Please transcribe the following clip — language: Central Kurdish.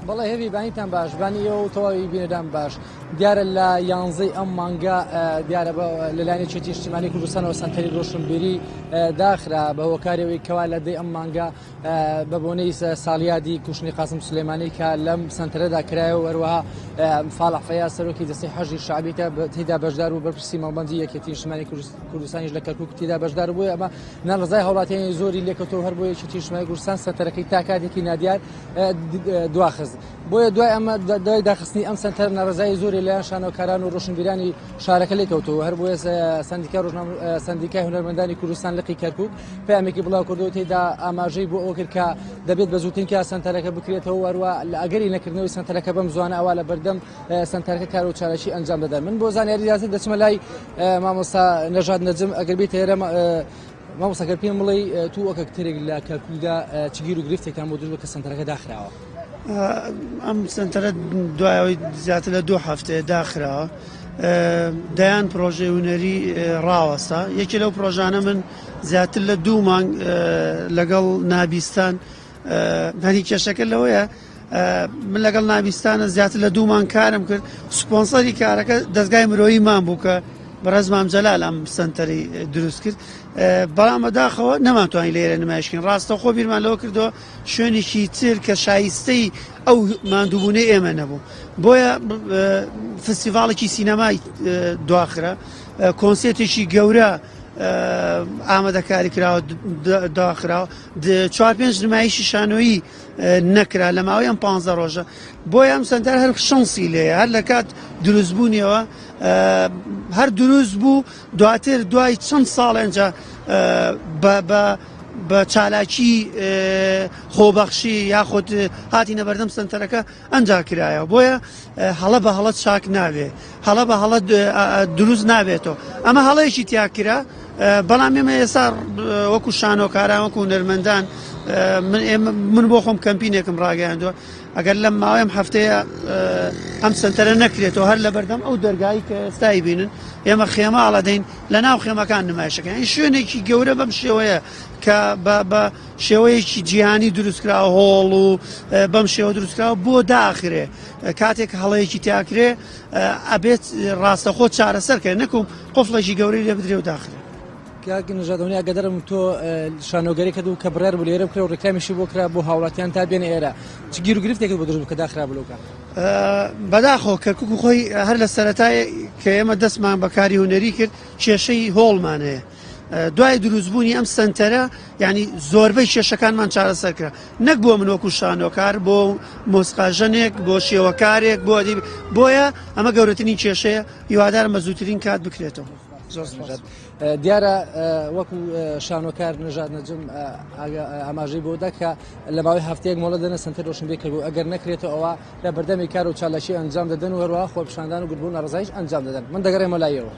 بەڵێ هێوی بانیتان باش بانی ئێوە و تەواوی بینەدان باش دیارە لە یانزەی ئەم مانگا دیارە لە لایەنێکی نیشتیمانی کوردستانەوە سەنتەری ڕۆشنبیری داخرا بە هۆکارەوەی کەوا لە دەی ئەم مانگا بە بۆنەی ساڵیادی کوشتنی قاسم سلێمانی کە لەم سەنتەرەدا کرایەوە هەروەها فاڵح فەیاز سەرۆکی دەستەی حەژی شەعبی کە تێدا بەشدار و بەرپرسی مەڵبەندی یەکێتی نیشتیمانی کوردستانیش لە کەرکووک تێدا بەشدار بووە ئەمە ناڕزای هەوڵاتیانی زۆری لێکەوتەوە هەر بۆ یەکێتی نیشتیمانی کوردستان سەنتەرەکەی تا کاتێکی نادیار دواخست بۆیە دوای ئەمە دوای داخستنی ئەم سەنتەر ناڕزای زۆری لەلایەن شانۆکاران و ڕۆشنبیرانی شارەکە لێکەوتەوە هەر بۆیە سەندیکای هونەرمەندانی کوردستان لقی کەرکووک پەیامێکی بڵاو کردەوە تێدا ئاماژەی بۆ ئەوە کرد کە دەبێت بە زووترین کە سەنتەرەکە بکرێتەوە هەروە لە ئەگەری نەکردنەوەی سەنتەرەکە بەم زوانە ئەوا لە بەردەم سەنتەرەکە کار و چارەشی ئەنجام دەدەن من بۆ زانیاری یاسر دەچمە لای مامۆستا نەژاد نەجم ئەگەر بێتە ئێرە مامۆستاگەر پێم بڵێ تو وەکە کتێرێک لە کەرکووکدا چ گیر و گرفتێکتان بۆ دروست بووە کە سەنتەرەکە داخراوە ئەم سنتەرە دوایەوەی زیاتر لە 2 هەفتەیە داخراوە دەیان پرۆژەی هونەری ڕاوەستا یەکی لەو پرۆژانە من زیاتر لە 2 مانگ لەگەڵ نابیستان هەری کێشەکە لەوەیە من لەگەڵ نابیستانە زیاتر لە 2 مانگ کارم کرد سپۆنسەری کارەکە دەستگای مرۆییمان بوو کە بەڕێز مام جەلال ئەم سەنتەری دروست کرد بەڵام بەداخەوە نەماتوانین لێرە نمایشکەین ڕاستە خۆ بیرمان لەوە کردەوە شوێنێکی تر کە شایستەی ئەو ماندووبوونەی ئێمە نەبوو بۆیە فستیڤاڵێکی سینەمای دواخرا کۆنسێرتێکی گەورە ئامادەکاری کراوە داخراوە 4-5 نمایشی شانۆیی نەکرا لە ماوەی ئەم 15 ڕۆژە بۆیە ئەم سەنتەر هەر شەنسی لێیە هەر لە کات دروستبوونیەوە هەر دروست بوو دواتر دوای چەند ساڵ ئەنجا بە چالاکی خۆبەخشی یاخود هاتینە بەردەم سەنتەرەکە ئەنجا کرایەوە بۆیە هەڵە بە هەڵە چاک نابێ هەڵە بە هەڵە دروست نابێتەوە ئەمە هەڵەیەکی تیاکرا بەڵام ئێمە ئێستا وەکو شانۆکاران وەکو هونەرمەندان من بۆ خۆم کەمپینێکم ڕاگەیاندووە ئەگەر لەم ماوەیەم هەفتەیە ئەم سەنتەرە نەکرێتەوە هەر لە بەردەم ئەو دەرگایی کە ئێستای بینن ئێمە خێمە ئاڵەدەین لە ناو خێمەکان نمایشەکەن این شوێنێکی گەورە بەم شێوەیە کە بە شێوەیەکی جیهانی دروستکراوە هۆڵ و بەم شێوە دروستکراوە بۆ داخرێ کاتێک هەڵەیەکی تیاکرێ ئەبێت ڕاستەخۆ چارەسەرکە نەکوم قفڵێکی گەورەی لێ بدرێ و داخرێ نژادۆنی ئەگەدەرم تۆ شانۆگەری کە دوو کە بڕێر بوو لێرە بکرێ و ڕێکلامیشی بۆ کرا بۆ هاوڵاتیان تا بێنە ئێرە چ گیر و گرفتێکت بۆ دروست کە داخرا بلوکە بەداخۆ کەرکووک خۆی هەر لە سەرەتای کە ئێمە دەستمان بەکاری هونەری کرد کێشەی هۆڵمان هەیە دوای دروستبوونی ئەم سەنتەرە یعنی زۆربەی کێشەکانمان چارەسەر کرا نەک بۆ من وەکو شانۆکار بۆ مۆسقاژەنێک بۆ شێوەکارێک بۆ بۆیە ئەمە گەورەترین کێشەیە هیوادارم بە زووترین کات بکرێتەوە دیارە وەکو شانۆکار نژاد نەجم ئاماژەی بۆ دەکە لە ماوەی هەفتەیەک مۆڵە دەنە سەنتەر ڕۆشنبیر کردبوو ئەگەر نەکرێتەوە ئەوە لە بەردەمی کار و چالەشی ئەنجام دەدەن و هەروەها خۆپیشاندان و گربوون ڕزایش ئەنجام دەدەن من دەگەڕێمە لایەوە